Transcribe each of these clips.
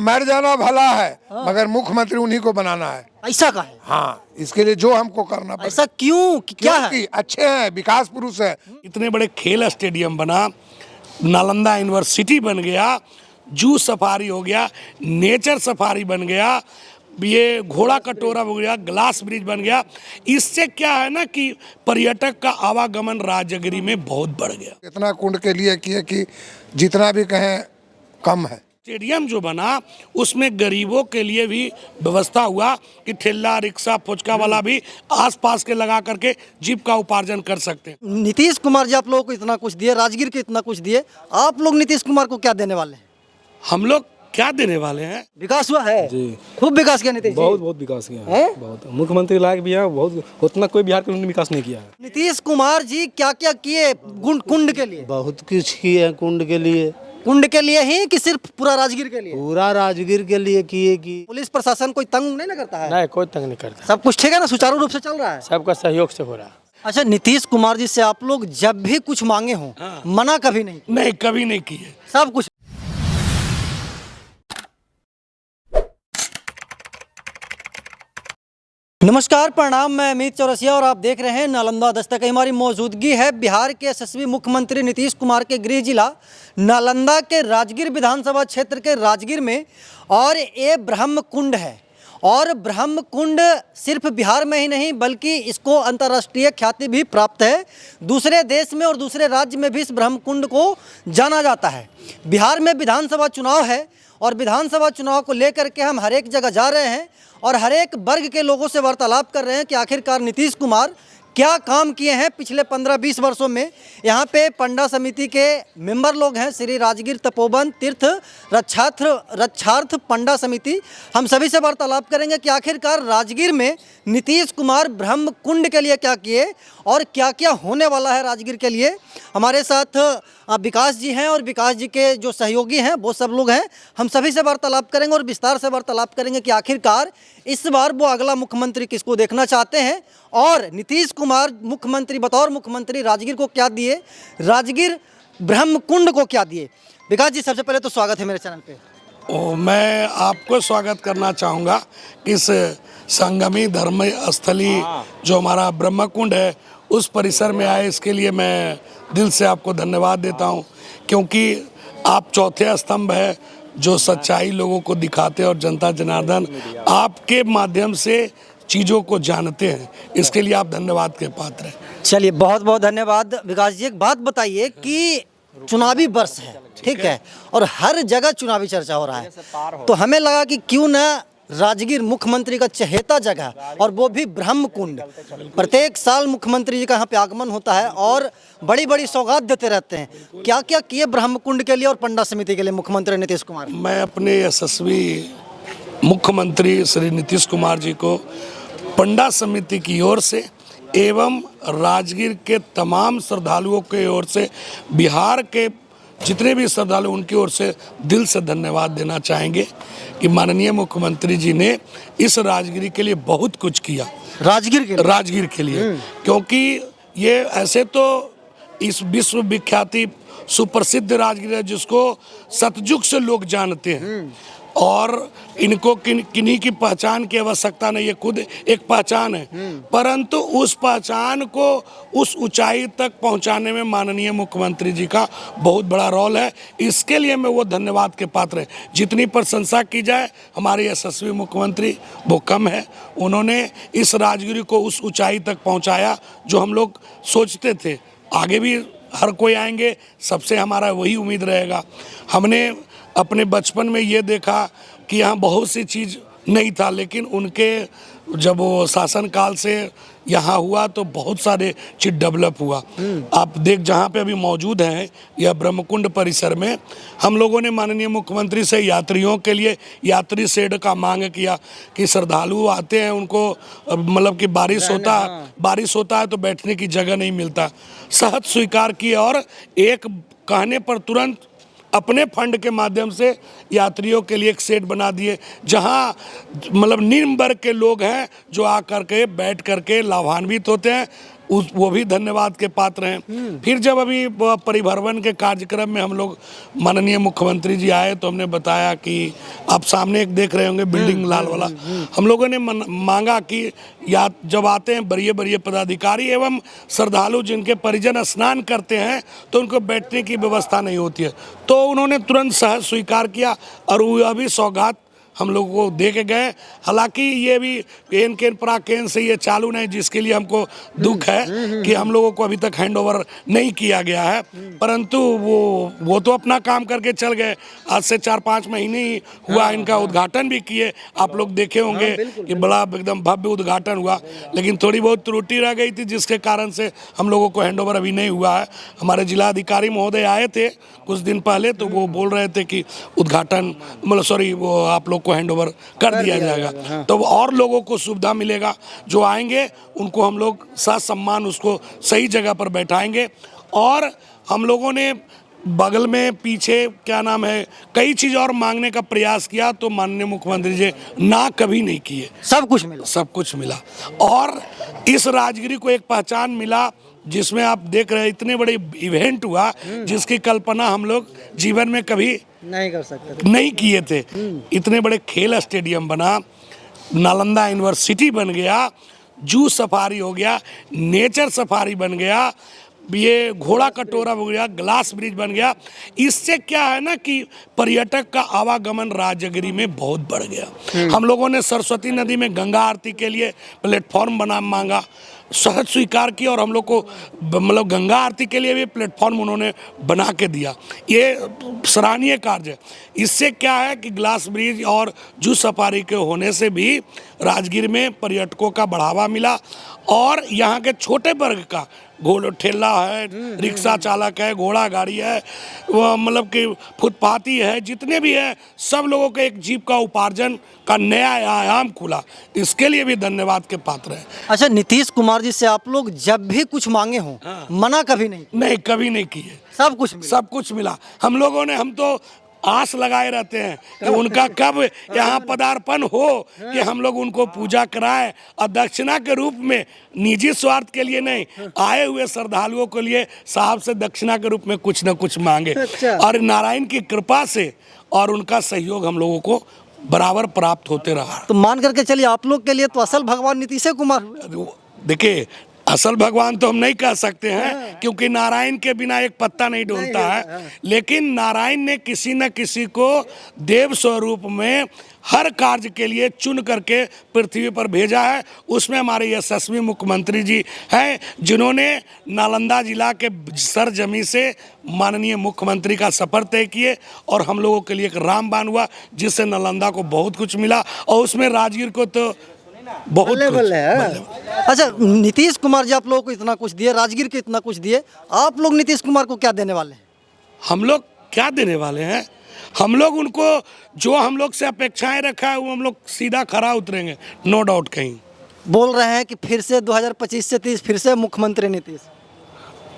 मर जाना भला है, मगर मुख्यमंत्री उन्हीं को बनाना है। ऐसा का है? हाँ, इसके लिए जो हमको करना पड़ेगा। ऐसा क्यों? क्या है? क्योंकि अच्छे हैं, विकास पुरुष है। इतने बड़े खेल स्टेडियम बना, नालंदा यूनिवर्सिटी बन गया, जू सफारी हो गया, नेचर सफारी बन गया, ये घोड़ा कटोरा हो गया, ग्लास ब्रिज बन गया। इससे क्या है ना कि पर्यटक का आवागमन राजगिरी में बहुत बढ़ गया। इतना कुंड के लिए किए कि जितना भी कहें कम है। स्टेडियम जो बना उसमें गरीबों के लिए भी व्यवस्था हुआ कि ठेला रिक्शा फुचका वाला भी आसपास के लगा करके जीप का उपार्जन कर सकते हैं। नीतीश कुमार जी आप लोगों को इतना कुछ दिए, राजगीर को इतना कुछ दिए, आप लोग नीतीश कुमार को क्या देने वाले हैं? हम लोग क्या देने वाले हैं? विकास हुआ है जी, खूब विकास किया नीतीश जी। बहुत विकास किया हैं? है। बहुत मुख्यमंत्री लायक भी है, बहुत उतना कोई बिहार के उन्होंने विकास नहीं किया है। नीतीश कुमार जी क्या क्या किए कुंड के लिए? बहुत कुछ किए हैं कुंड के लिए। कुंड के लिए ही कि सिर्फ पूरा राजगीर के लिए? पूरा राजगीर के लिए किए कि पुलिस प्रशासन कोई तंग नहीं ना करता है? नहीं, कोई तंग नहीं करता, सब कुछ ठीक है ना, सुचारू रूप से चल रहा है? सबका सहयोग से हो रहा है। अच्छा, नीतीश कुमार जी से आप लोग जब भी कुछ मांगे हो मना कभी नहीं? नहीं, कभी नहीं किए। सब कुछ। नमस्कार, प्रणाम, मैं अमित चौरसिया और आप देख रहे हैं नालंदा दस्तक। हमारी मौजूदगी है बिहार के यशस्वी मुख्यमंत्री नीतीश कुमार के गृह जिला नालंदा के राजगीर विधानसभा क्षेत्र के राजगीर में। और ये ब्रह्म कुंड है, और ब्रह्म कुंड सिर्फ बिहार में ही नहीं बल्कि इसको अंतर्राष्ट्रीय ख्याति भी प्राप्त है। दूसरे देश में और दूसरे राज्य में भी इस ब्रह्म कुंड को जाना जाता है। बिहार में विधानसभा चुनाव है और विधानसभा चुनाव को लेकर के हम हर एक जगह जा रहे हैं और हर एक वर्ग के लोगों से वार्तालाप कर रहे हैं कि आखिरकार नीतीश कुमार क्या काम किए हैं पिछले 15-20 वर्षों में। यहाँ पे पंडा समिति के मेंबर लोग हैं, श्री राजगीर तपोवन तीर्थ रक्षार्थ पंडा समिति। हम सभी से वार्तालाप करेंगे कि आखिरकार राजगीर में नीतीश कुमार ब्रह्म कुंड के लिए क्या किए और क्या क्या होने वाला है राजगीर के लिए। हमारे साथ विकास जी हैं और विकास जी के जो सहयोगी हैं वो सब लोग हैं। हम सभी से वार्तालाप करेंगे और विस्तार से वार्तालाप करेंगे कि आखिरकार इस बार वो अगला मुख्यमंत्री किसको देखना चाहते हैं और नीतीश कुमार मुख्यमंत्री बतौर मुख्यमंत्री राजगीर को क्या दिए, राजगीर ब्रह्म कुंड को क्या दिए। विकास जी, सबसे पहले तो स्वागत है मेरे चैनल पे। मैं आपको स्वागत करना चाहूँगा इस संगमी धर्म स्थली जो हमारा ब्रह्म कुंड है उस परिसर में आए, इसके लिए मैं दिल से आपको धन्यवाद देता हूँ, क्योंकि आप चौथे स्तंभ है जो सच्चाई लोगों को दिखाते हैं और जनता जनार्दन आपके माध्यम से चीज़ों को जानते हैं। इसके लिए आप धन्यवाद के पात्र हैं। चलिए, बहुत बहुत धन्यवाद विकास जी। एक बात बताइए कि चुनावी वर्ष है, ठीक है, और हर जगह चुनावी चर्चा हो रहा है, तो हमें लगा कि क्यों ना राजगीर मुख्यमंत्री का चहेता जगह और वो भी ब्रह्म कुंड। प्रत्येक साल मुख्यमंत्री जी का यहाँ पे आगमन होता है और बड़ी बड़ी सौगात देते रहते हैं। क्या क्या किए ब्रह्म कुंड के लिए और पंडा समिति के लिए मुख्यमंत्री नीतीश कुमार? मैं अपने यशस्वी मुख्यमंत्री श्री नीतीश कुमार जी को पंडा समिति की ओर से एवं राजगीर के तमाम श्रद्धालुओं की ओर से, बिहार के जितने भी श्रद्धालु उनकी ओर से दिल से धन्यवाद देना चाहेंगे कि माननीय मुख्यमंत्री जी ने इस राजगिरी के लिए बहुत कुछ किया। राजगीर के लिए क्योंकि ये ऐसे तो इस विश्व विख्याति सुप्रसिद्ध राजगीर है जिसको सतयुग से लोग जानते हैं और इनको किन्हीं की पहचान की आवश्यकता नहीं है, खुद एक पहचान है, परंतु उस पहचान को उस ऊंचाई तक पहुंचाने में माननीय मुख्यमंत्री जी का बहुत बड़ा रोल है। इसके लिए मैं वो धन्यवाद के पात्र है। जितनी प्रशंसा की जाए हमारे यशस्वी मुख्यमंत्री वो कम है। उन्होंने इस राजगिरी को उस ऊंचाई तक पहुंचाया जो हम लोग सोचते थे। आगे भी हर कोई आएंगे, सबसे हमारा वही उम्मीद रहेगा। हमने अपने बचपन में ये देखा कि यहाँ बहुत सी चीज़ नहीं था, लेकिन उनके जब वो शासनकाल से यहाँ हुआ तो बहुत सारे चीज़ डेवलप हुआ। आप देख जहाँ पे अभी मौजूद हैं यह ब्रह्मकुंड परिसर में हम लोगों ने माननीय मुख्यमंत्री से यात्रियों के लिए यात्री शेड का मांग किया कि श्रद्धालु आते हैं उनको मतलब कि बारिश होता है तो बैठने की जगह नहीं मिलता। सहज स्वीकार किए और एक कहने पर तुरंत अपने फंड के माध्यम से यात्रियों के लिए एक शेड बना दिए जहां मतलब निम्न वर्ग के लोग हैं जो आकर के बैठ करके लाभान्वित होते हैं। वो भी धन्यवाद के पात्र हैं। फिर जब अभी परिभ्रमण के कार्यक्रम में हम लोग माननीय मुख्यमंत्री जी आए तो हमने बताया कि आप सामने एक देख रहे होंगे बिल्डिंग लाल वाला, हम लोगों ने मांगा कि या जब आते हैं बड़े बड़े पदाधिकारी एवं श्रद्धालु जिनके परिजन स्नान करते हैं तो उनको बैठने की व्यवस्था नहीं होती है, तो उन्होंने तुरंत सहज स्वीकार किया और वो अभी सौगात हम लोगों को दे के गए। हालांकि ये भी एन केन पराकेन से ये चालू नहीं, जिसके लिए हमको दुख है कि हम लोगों को अभी तक हैंड ओवर नहीं किया गया है, परंतु वो तो अपना काम करके चल गए। आज से 4-5 महीने ही हुआ, इनका उद्घाटन भी किए, आप लोग देखे होंगे कि बड़ा एकदम भव्य उद्घाटन हुआ, लेकिन थोड़ी बहुत त्रुटि रह गई थी जिसके कारण से हम लोगों को हैंड ओवर अभी नहीं हुआ है। हमारे जिलाधिकारी महोदय आए थे कुछ दिन पहले, तो वो बोल रहे थे कि उद्घाटन वो आप लोग को हैंड ओवर कर दिया जाएगा, तो और लोगों को सुविधा मिलेगा। जो आएंगे उनको हम लोग ससम्मान उसको सही जगह पर बैठाएंगे। और हम लोगों ने बगल में पीछे क्या नाम है कई चीज़ और मांगने का प्रयास किया, तो माननीय मुख्यमंत्री जी ना कभी नहीं किए, सब कुछ मिला, सब कुछ मिला। और इस राजगिरी को एक पहचान मिला जिसमें आप देख रहे हैं इतने बड़े इवेंट हुआ जिसकी कल्पना हम लोग जीवन में कभी नहीं कर सकते, नहीं किए थे। इतने बड़े खेल स्टेडियम बना, नालंदा यूनिवर्सिटी बन गया, जू सफारी हो गया, नेचर सफारी बन गया, ये घोड़ा कटोरा हो गया, ग्लास ब्रिज बन गया। इससे क्या है ना कि पर्यटक का आवागमन राजगिरी में बहुत बढ़ गया। हम लोगों ने सरस्वती नदी में गंगा आरती के लिए प्लेटफॉर्म बना मांगा, सहज स्वीकार किया, और हम लोग को मतलब गंगा आरती के लिए भी प्लेटफॉर्म उन्होंने बना के दिया। ये सराहनीय कार्य है। इससे क्या है कि ग्लास ब्रिज और जू सफारी के होने से भी राजगीर में पर्यटकों का बढ़ावा मिला, और यहाँ के छोटे वर्ग का घोड़ा ठेला है, रिक्शा चालक है, घोड़ा गाड़ी है, वो मतलब कि फुटपाथी है, जितने भी है सब लोगों के एक जीविका उपार्जन का नया आयाम खुला। इसके लिए भी धन्यवाद के पात्र है। अच्छा, नीतीश कुमार जी से आप लोग जब भी कुछ मांगे हो मना कभी नहीं कभी नहीं किए, सब कुछ मिला। हम तो आस लगाए रहते हैं कि उनका कब यहाँ पदार्पण हो कि हम लोग उनको पूजा कराएं, और दक्षिणा के रूप में निजी स्वार्थ के लिए नहीं, आए हुए श्रद्धालुओं के लिए साहब से दक्षिणा के रूप में कुछ न कुछ मांगे। और नारायण की कृपा से और उनका सहयोग हम लोगों को बराबर प्राप्त होते रहा। तो मान करके चलिए आप लोग के लिए तो असल भगवान नीतीश कुमार हुए। देखिए, असल भगवान तो हम नहीं कह सकते हैं, क्योंकि नारायण के बिना एक पत्ता नहीं डोलता है, लेकिन नारायण ने किसी न किसी को देव स्वरूप में हर कार्य के लिए चुन करके पृथ्वी पर भेजा है। उसमें हमारे यशस्वी मुख्यमंत्री जी हैं, जिन्होंने नालंदा जिला के सरजमी से माननीय मुख्यमंत्री का सफर तय किए, और हम लोगों के लिए एक रामबाण हुआ जिससे नालंदा को बहुत कुछ मिला, और उसमें राजगीर को तो बहुत अच्छा, नीतीश कुमार जी आप लोगों को इतना कुछ दिए, राजगीर को इतना कुछ दिए, आप लोग नीतीश कुमार को क्या देने वाले हैं? हम लोग क्या देने वाले हैं? हम लोग उनको जो हम लोग से अपेक्षाएं रखा है वो हम लोग सीधा खरा उतरेंगे, नो डाउट। कहीं बोल रहे हैं कि फिर से 2025 से 30 फिर से मुख्यमंत्री नीतीश,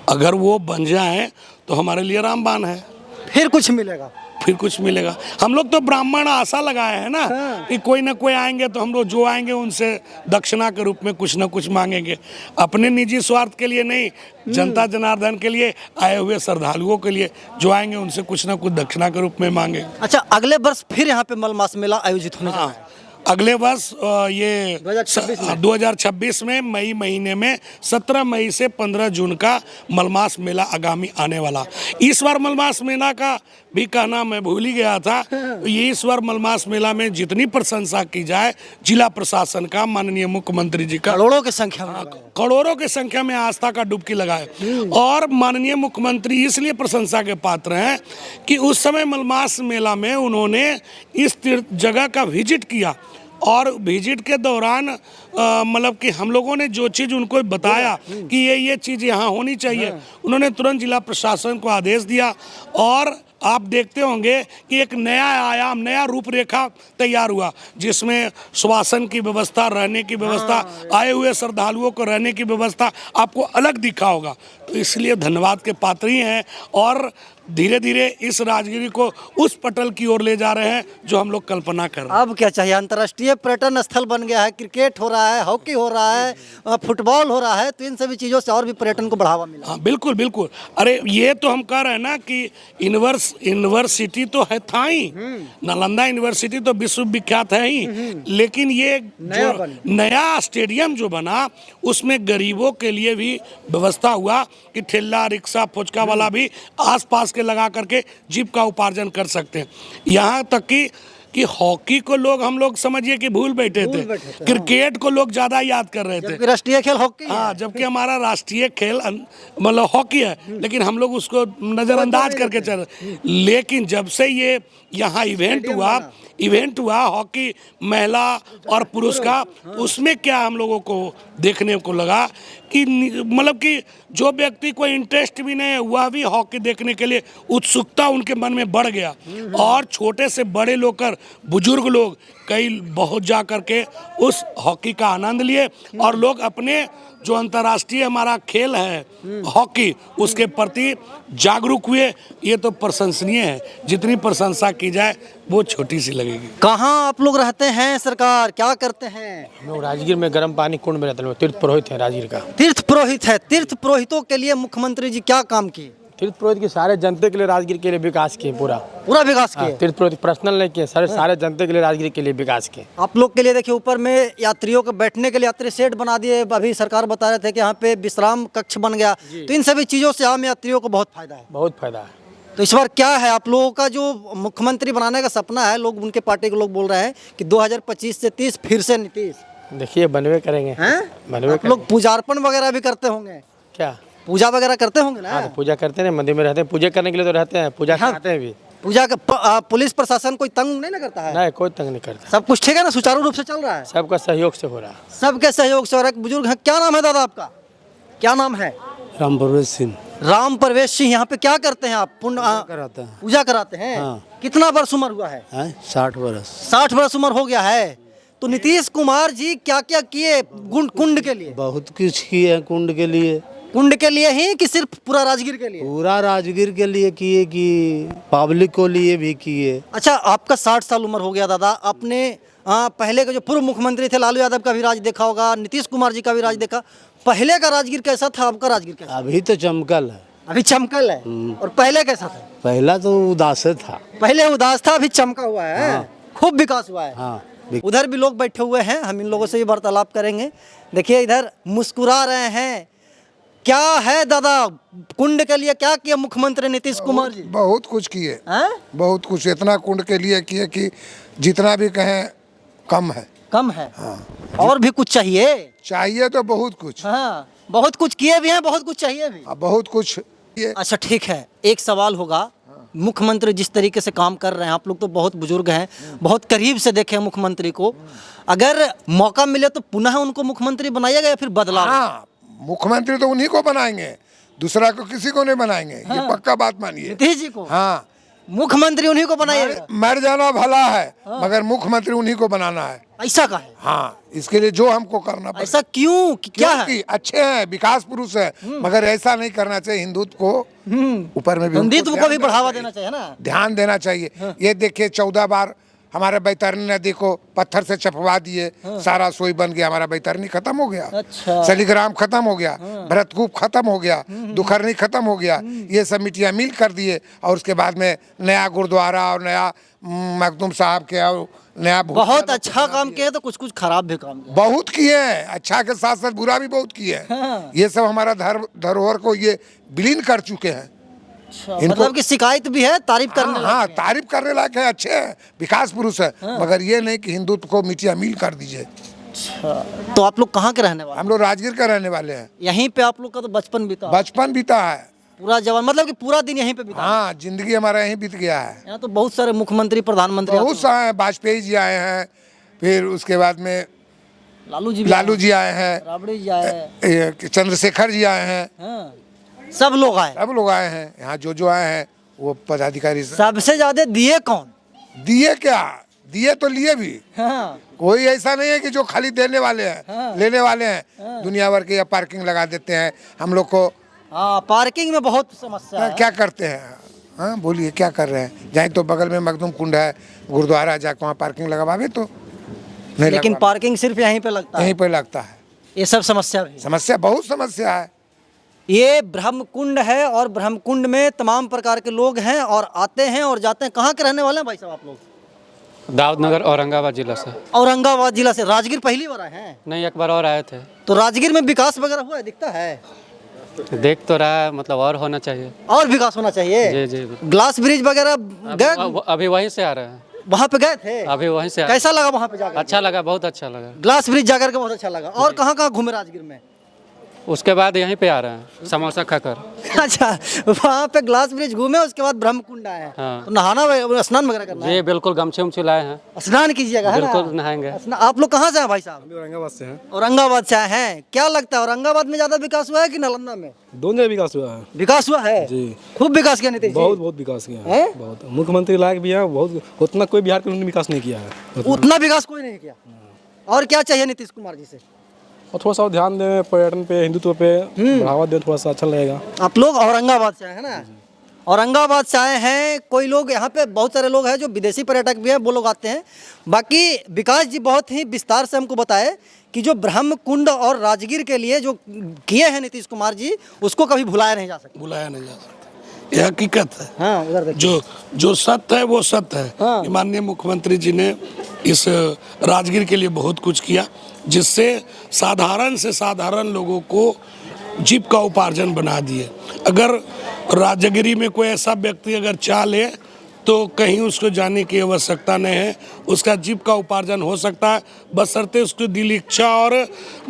अगर वो बन जाए तो हमारे लिए रामबाण है, फिर कुछ मिलेगा, फिर कुछ मिलेगा। हम लोग तो ब्राह्मण आशा लगाए हैं ना कि कोई ना कोई आएंगे तो हम लोग जो आएंगे उनसे दक्षिणा के रूप में कुछ ना कुछ मांगेंगे, अपने निजी स्वार्थ के लिए नहीं, जनता जनार्दन के लिए, आए हुए श्रद्धालुओं के लिए जो आएंगे उनसे कुछ ना कुछ दक्षिणा के रूप में मांगे। अच्छा, अगले वर्ष फिर यहाँ पे मलमास मेला आयोजित होने जा रहा है। अगले वर्ष ये 2026 में मई महीने में 17 मई से 15 जून का मलमास मेला आगामी आने वाला। इस बार मलमास मेला का भी कहना मैं भूल ही गया था। ये इस बार मलमास मेला में जितनी प्रशंसा की जाए जिला प्रशासन का, माननीय मुख्यमंत्री जी का, करोड़ों की संख्या में आस्था का डुबकी लगाए। और माननीय मुख्यमंत्री इसलिए प्रशंसा के पात्र हैं कि उस समय मलमास मेला में उन्होंने इस जगह का विजिट किया, और विजिट के दौरान मतलब कि हम लोगों ने जो चीज़ उनको बताया कि ये चीज़ यहाँ होनी चाहिए, उन्होंने तुरंत जिला प्रशासन को आदेश दिया, और आप देखते होंगे कि एक नया आयाम, नया रूपरेखा तैयार हुआ, जिसमें श्वासन की व्यवस्था, रहने की व्यवस्था, आए हुए श्रद्धालुओं को रहने की व्यवस्था आपको अलग दिखा होगा। तो इसलिए धन्यवाद के पात्र ही हैं। और धीरे धीरे इस राजगिरी को उस पटल की ओर ले जा रहे हैं जो हम लोग कल्पना कर रहे हैं। अब क्या चाहिए? अंतर्राष्ट्रीय पर्यटन स्थल बन गया है, क्रिकेट हो रहा है, हॉकी हो रहा है, फुटबॉल हो रहा है, तो इन सभी चीज़ों से और भी पर्यटन को बढ़ावा मिला। हाँ बिल्कुल बिल्कुल। अरे ये तो हम कह रहे हैं ना कि यूनिवर्सिटी तो है था ही, नालंदा यूनिवर्सिटी तो विश्वविख्यात है ही, लेकिन ये जो नया स्टेडियम जो बना उसमें गरीबों के लिए भी व्यवस्था हुआ कि ठेला रिक्शा फुचका वाला भी आसपास के लगा करके जीविका उपार्जन कर सकते हैं। यहाँ तक कि हॉकी को हम लोग समझिए कि भूल बैठे थे, क्रिकेट को लोग ज्यादा याद कर रहे थे। राष्ट्रीय खेल हॉकी है। हाँ, जबकि हमारा राष्ट्रीय खेल मतलब हॉकी है, लेकिन हम लोग उसको नजरअंदाज करके चल रहे। लेकिन जब से ये यहाँ इवेंट हुआ हॉकी महिला और पुरुष का, उसमें क्या हम लोगों को देखने को लगा कि मतलब कि जो व्यक्ति को इंटरेस्ट भी नहीं है वह भी हॉकी देखने के लिए उत्सुकता उनके मन में बढ़ गया। और छोटे से बड़े लोग कर बुजुर्ग लोग कई बहुत जा करके उस हॉकी का आनंद लिए, और लोग अपने जो अंतर्राष्ट्रीय हमारा खेल है हॉकी उसके प्रति जागरूक हुए। ये तो प्रशंसनीय है, जितनी प्रशंसा की जाए वो छोटी सी लगेगी। कहाँ आप लोग रहते हैं? सरकार क्या करते हैं? हम लोग राजगीर में गर्म पानी कुंड में रहते हैं, तीर्थ पुरोहित है राजगीर का। तीर्थ पुरोहित है। तीर्थ पुरोहितों के लिए मुख्यमंत्री जी क्या काम किए? तीर्थ पुरोहित के सारे जनता के लिए राजगीर के लिए विकास किए, पूरा विकास हाँ, किए। तीर्थ पुरोहित पर्सनल नहीं किए, सारे जनता के लिए राजगीर के लिए विकास किए। आप लोग के लिए देखिए ऊपर में यात्रियों के बैठने के लिए यात्री शेड बना दिए। अभी सरकार बता रहे थे कि यहाँ पे विश्राम कक्ष बन गया, तो इन सभी चीज़ों से आम यात्रियों को बहुत फायदा है। बहुत फायदा है। तो इस बार क्या है आप लोगों का जो मुख्यमंत्री बनाने का सपना है? लोग उनके पार्टी के लोग बोल रहे हैं कि 2025 से 30 फिर से नीतीश। देखिए बनवे करेंगे, बनवे आप लोग पूजा अर्पण वगैरह भी करते होंगे? क्या पूजा वगैरह करते होंगे ना? हाँ, तो पूजा करते हैं, मंदिर में रहते हैं, पूजा करने के लिए तो रहते हैं, पूजा करते हैं भी। पूजा का पुलिस प्रशासन कोई तंग नहीं ना करता है? नहीं, कोई तंग नहीं करता। सब कुछ ठीक है ना? सुचारू रूप से चल रहा है? सबका सहयोग से हो रहा है। सबके सहयोग से। और एक बुजुर्ग है, क्या नाम है दादा आपका? क्या नाम है? राम प्रवेश सिंह राम प्रवेश सिंह। यहाँ पे क्या करते हैं आप? कराता है। पूजा कराते हैं। हाँ। कितना वर्ष उम्र हुआ है? 60 वर्ष। 60 वर्ष उम्र हो गया है। तो नीतीश कुमार जी क्या क्या किए कुंड के लिए? बहुत कुछ किए हैं कुंड के लिए। कुंड के लिए ही कि सिर्फ पूरा राजगीर के लिए? पूरा राजगीर के लिए किए कि पब्लिक को लिए भी किए। अच्छा, आपका 60 साल उम्र हो गया दादा। आपने पहले के जो पूर्व मुख्यमंत्री थे लालू यादव का भी राज देखा होगा, नीतीश कुमार जी का भी राज देखा। पहले का राजगीर कैसा था, आपका राजगीर कैसा? अभी तो चमकल है। अभी चमकल है। और पहले कैसा था? पहला तो उदास था। पहले उदास था, अभी चमका हुआ है। हाँ। खूब विकास हुआ है। हाँ। उधर भी लोग बैठे हुए हैं, हम इन लोगों से भी वार्तालाप करेंगे। देखिए इधर मुस्कुरा रहे हैं। क्या है दादा, कुंड के लिए क्या किया मुख्यमंत्री नीतीश कुमार जी? बहुत कुछ किए, हैं? बहुत कुछ। इतना कुंड के लिए किए कि जितना भी कहें कम है। कम है। और भी कुछ चाहिए? चाहिए तो बहुत कुछ। हाँ, बहुत कुछ किए भी हैं, बहुत कुछ चाहिए भी। बहुत कुछ किए। अच्छा ठीक है, एक सवाल होगा। मुख्यमंत्री जिस तरीके से काम कर रहे हैं, आप लोग तो बहुत बुजुर्ग हैं, बहुत करीब से देखे हैं मुख्यमंत्री को। अगर मौका मिले तो पुनः उनको मुख्यमंत्री बनाइएगा या फिर बदलाव? हाँ, मुख्यमंत्री तो उन्हीं को बनाएंगे, दूसरा को किसी को नहीं बनाएंगे। ये पक्का बात मानिए। नीतीश जी को? हाँ, मुख्यमंत्री उन्हीं को बनाइएगा? मर जाना भला है, मगर मुख्यमंत्री उन्हीं को बनाना है। ऐसा का है? हाँ, इसके लिए जो हमको करना पड़ेगा। ऐसा क्यों? क्या है? क्योंकि अच्छे हैं, विकास पुरुष है, मगर ऐसा नहीं करना चाहिए। हिंदुत्व को ऊपर में भी हिंदुत्व को भी बढ़ावा देना चाहिए ना? ध्यान देना चाहिए। ये देखिए 14 बार हमारे बैतरनी नदी को पत्थर से चपवा दिए। सारा सोई बन गया, हमारा बैतरनी खत्म हो गया। अच्छा। सलीग्राम खत्म हो गया, भरतकूप खत्म हो गया, दुखरनी खत्म हो गया। ये सब मिट्टियाँ मिल कर दिए, और उसके बाद में नया गुरुद्वारा और नया मखदूम साहब के और नया बहुत अच्छा काम किए, तो कुछ कुछ खराब भी काम किए। बहुत किए हैं। अच्छा के साथ साथ बुरा भी बहुत किए हैं। ये सब हमारा धरोहर को ये विलीन कर चुके हैं। मतलब कि शिकायत भी है, तारीफ करने लायक हाँ, है। तारीफ करने लायक है, अच्छे हैं, विकास पुरुष है। मगर ये नहीं कि हिंदुत्व को मिट्टियाँ मिल कर दीजिए। तो आप लोग कहाँ के रहने वाले? हम लोग राजगीर का रहने वाले हैं। यहीं पे आप लोग का तो बचपन बीता? बचपन बीता है, पूरा जवान, मतलब कि पूरा दिन यहीं पे बीता? हाँ, जिंदगी हमारा यहीं बीत गया है। यहाँ तो बहुत सारे मुख्यमंत्री प्रधानमंत्री बहुत आते सारे हैं। वाजपेयी जी आए हैं, फिर उसके बाद में हैं। लालू जी भी लालू जी आए हैं, राबड़ी जी आए हैं। ये चंद्रशेखर जी आए हैं। हाँ, सब लोग आए। सब लोग आए हैं। यहाँ जो आए हैं वो पदाधिकारी से। सबसे ज्यादा दिए कौन? दिए क्या, दिए तो लिए भी। हाँ, कोई ऐसा नहीं है कि जो खाली देने वाले हैं, लेने वाले हैं। दुनिया भर के या पार्किंग लगा देते हैं हम लोग को। हाँ, पार्किंग में बहुत समस्या है। क्या करते हैं? हाँ बोलिए क्या कर रहे हैं? जाए तो बगल में मखदूम कुंड है, गुरुद्वारा, जाके वहाँ पार्किंग लगवावे तो नहीं लेकिन लगवा, पार्किंग सिर्फ यहीं पे लगता है, यहीं पर लगता है। ये सब समस्या भी है। समस्या, बहुत समस्या है। ये ब्रह्मकुंड है और ब्रह्मकुंड में तमाम प्रकार के लोग हैं और आते हैं और जाते हैं। कहाँ के रहने वाले हैं भाई साहब आप लोग? दाऊदनगर औरंगाबाद जिला से। औरंगाबाद जिला से। राजगीर पहली बार आए हैं? नहीं, एक बार और आए थे। तो राजगीर में विकास वगैरह हुआ है, दिखता है? देख तो रहा है, मतलब और होना चाहिए। और विकास होना चाहिए। जी जी। ग्लास ब्रिज वगैरह गए? अभी वहीं से आ रहे हैं। वहाँ पे गए थे? अभी वहीं से कैसा लगा वहाँ पे जाकर? अच्छा लगा, बहुत अच्छा लगा। ग्लास ब्रिज जाकर के बहुत अच्छा लगा। और कहाँ कहाँ घूमे राजगीर में? उसके बाद यहीं पे आ रहे हैं समोसा खाकर। अच्छा, वहाँ पे ग्लास ब्रिज घूमे, उसके बाद ब्रह्मकुंड आए हैं। हाँ। तो नहाना स्नान वगैरह करना है? जी बिल्कुल, गमछे उमछे लाए हैं, स्नान कीजिएगा, है ना? बिल्कुल नहाएंगे। आप लोग कहाँ से हैं भाई साहब? औरंगाबाद से हैं। औरंगाबाद से आए हैं। क्या लगता है औरंगाबाद में ज्यादा विकास हुआ है कि नालंदा में? दोनों जगह विकास हुआ है। विकास हुआ है जी। खूब विकास किया नीतीश जी? बहुत विकास किया है, हैं? बहुत। मुख्यमंत्री लायक भी है, बहुत। उतना कोई बिहार के उन्होंने विकास नहीं किया है उतना विकास कोई नहीं किया। और क्या चाहिए नीतीश कुमार जी से? और थोड़ा सा और ध्यान दें पर्यटन पे, हिंदुत्व पे बढ़ावा दें, थोड़ा सा अच्छा लगेगा। आप लोग औरंगाबाद से आए हैं ना? औरंगाबाद से आए हैं। कोई लोग यहाँ पे, बहुत सारे लोग हैं जो विदेशी पर्यटक भी हैं, वो लोग आते हैं। बाकी विकास जी बहुत ही विस्तार से हमको बताए कि जो ब्रह्मकुंड और राजगीर के लिए जो किए हैं नीतीश कुमार जी, उसको कभी भुलाया नहीं जा सकता। बुलाया नहीं जा सकता, यह हकीकत है। हाँ, उधर देखिए। जो सत्य है वो सत्य है। हाँ। कि माननीय मुख्यमंत्री जी ने इस राजगीर के लिए बहुत कुछ किया, जिससे साधारण से साधारण लोगों को जीविका उपार्जन बना दिए। अगर राजगिरी में कोई ऐसा व्यक्ति अगर चाह ले तो कहीं उसको जाने की आवश्यकता नहीं है, उसका जीविका उपार्जन हो सकता है, बशर्ते उसकी दिल इच्छा और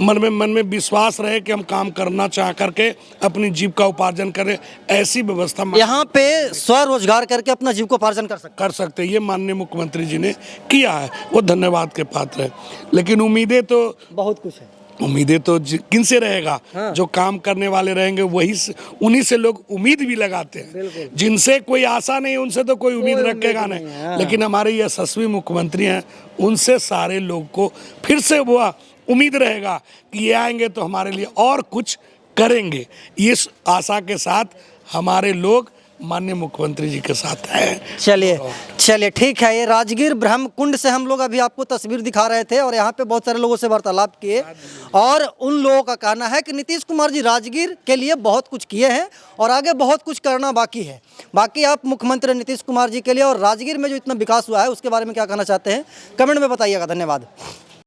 मन में विश्वास रहे कि हम काम करना चाह करके अपनी जीविका उपार्जन करें। ऐसी व्यवस्था यहाँ पे स्वरोजगार करके अपना जीविकोपार्जन कर सकते। ये माननीय मुख्यमंत्री जी ने किया है, वो धन्यवाद के पात्र है। लेकिन उम्मीदें तो बहुत कुछ है। उम्मीदें तो किन से रहेगा? हाँ। जो काम करने वाले रहेंगे वही उन्हीं से लोग उम्मीद भी लगाते हैं। जिनसे कोई आशा नहीं उनसे तो कोई उम्मीद रखेगा नहीं। हाँ। लेकिन हमारे ये यशस्वी मुख्यमंत्री हैं, उनसे सारे लोग को फिर से वो उम्मीद रहेगा कि ये आएंगे तो हमारे लिए और कुछ करेंगे। इस आशा के साथ हमारे लोग माननीय मुख्यमंत्री जी के साथ हैं। चलिए ठीक है। ये राजगीर ब्रह्मकुंड से हम लोग अभी आपको तस्वीर दिखा रहे थे और यहाँ पे बहुत सारे लोगों से वार्तालाप किए और उन लोगों का कहना है कि नीतीश कुमार जी राजगीर के लिए बहुत कुछ किए हैं और आगे बहुत कुछ करना बाकी है। बाकी आप मुख्यमंत्री नीतीश कुमार जी के लिए और राजगीर में जो इतना विकास हुआ है उसके बारे में क्या कहना चाहते हैं, कमेंट में बताइएगा। धन्यवाद।